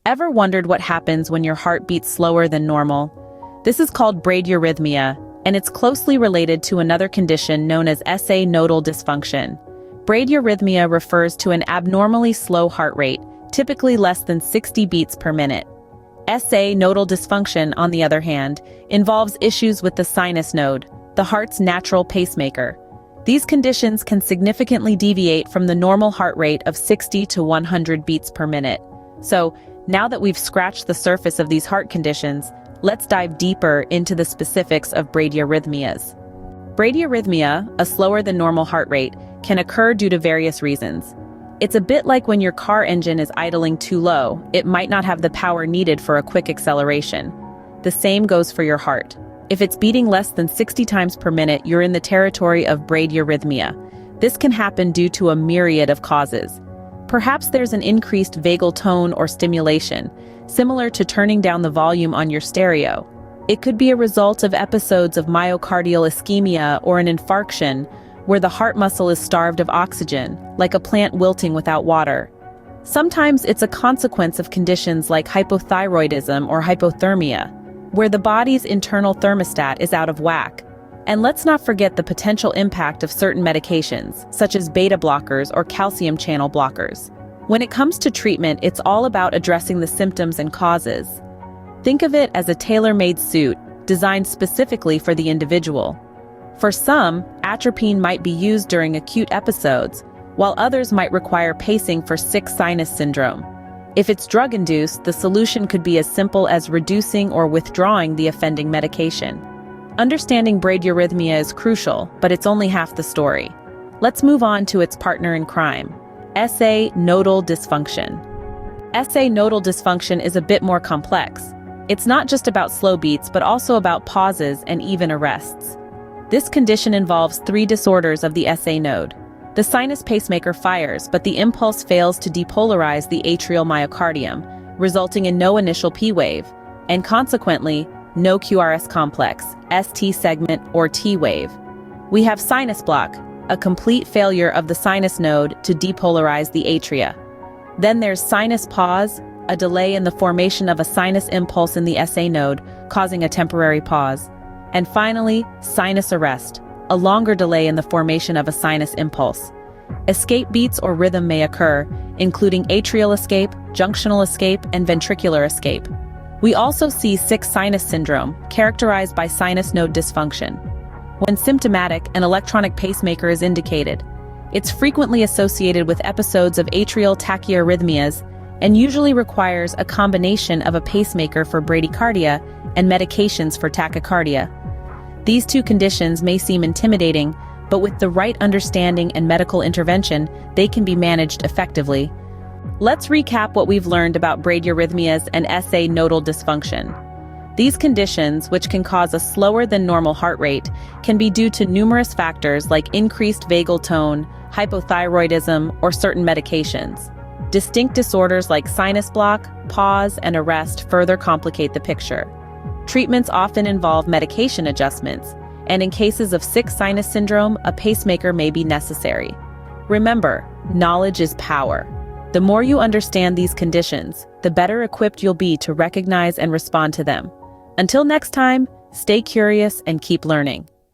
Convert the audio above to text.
Ever wondered what happens when your heart beats slower than normal? This is called bradyarrhythmia, and it's closely related to another condition known as SA nodal dysfunction. Bradyarrhythmia refers to an abnormally slow heart rate, typically less than 60 beats per minute. SA nodal dysfunction, on the other hand, involves issues with the sinus node, the heart's natural pacemaker. These conditions can significantly deviate from the normal heart rate of 60 to 100 beats per minute. So, now that we've scratched the surface of these heart conditions, let's dive deeper into the specifics of bradyarrhythmias. Bradyarrhythmia, a slower than normal heart rate, can occur due to various reasons. It's a bit like when your car engine is idling too low, it might not have the power needed for a quick acceleration. The same goes for your heart. If it's beating less than 60 times per minute, you're in the territory of bradyarrhythmia. This can happen due to a myriad of causes. Perhaps there's an increased vagal tone or stimulation, similar to turning down the volume on your stereo. It could be a result of episodes of myocardial ischemia or an infarction, where the heart muscle is starved of oxygen, like a plant wilting without water. Sometimes it's a consequence of conditions like hypothyroidism or hypothermia, where the body's internal thermostat is out of whack. And let's not forget the potential impact of certain medications, such as beta blockers or calcium channel blockers. When it comes to treatment, it's all about addressing the symptoms and causes. Think of it as a tailor-made suit, designed specifically for the individual. For some, atropine might be used during acute episodes, while others might require pacing for sick sinus syndrome. If it's drug-induced, the solution could be as simple as reducing or withdrawing the offending medication. Understanding bradyarrhythmia is crucial, but it's only half the story. Let's move on to its partner in crime, SA nodal dysfunction. SA nodal dysfunction is a bit more complex. It's not just about slow beats, but also about pauses and even arrests. This condition involves three disorders of the SA node. The sinus pacemaker fires, but the impulse fails to depolarize the atrial myocardium, resulting in no initial P wave, and consequently, no QRS complex, ST segment, or T wave. We have sinus block, a complete failure of the sinus node to depolarize the atria. Then there's sinus pause, a delay in the formation of a sinus impulse in the SA node, causing a temporary pause. And finally, sinus arrest, a longer delay in the formation of a sinus impulse. Escape beats or rhythm may occur, including atrial escape, junctional escape, and ventricular escape. We also see sick sinus syndrome, characterized by sinus node dysfunction. When symptomatic, an electronic pacemaker is indicated. It's frequently associated with episodes of atrial tachyarrhythmias and usually requires a combination of a pacemaker for bradycardia and medications for tachycardia. These two conditions may seem intimidating, but with the right understanding and medical intervention, they can be managed effectively. Let's recap what we've learned about bradyarrhythmias and SA nodal dysfunction. These conditions, which can cause a slower than normal heart rate, can be due to numerous factors like increased vagal tone, hypothyroidism, or certain medications. Distinct disorders like sinus block, pause, and arrest further complicate the picture. Treatments often involve medication adjustments, and in cases of sick sinus syndrome, a pacemaker may be necessary. Remember, knowledge is power. The more you understand these conditions, the better equipped you'll be to recognize and respond to them. Until next time, stay curious and keep learning.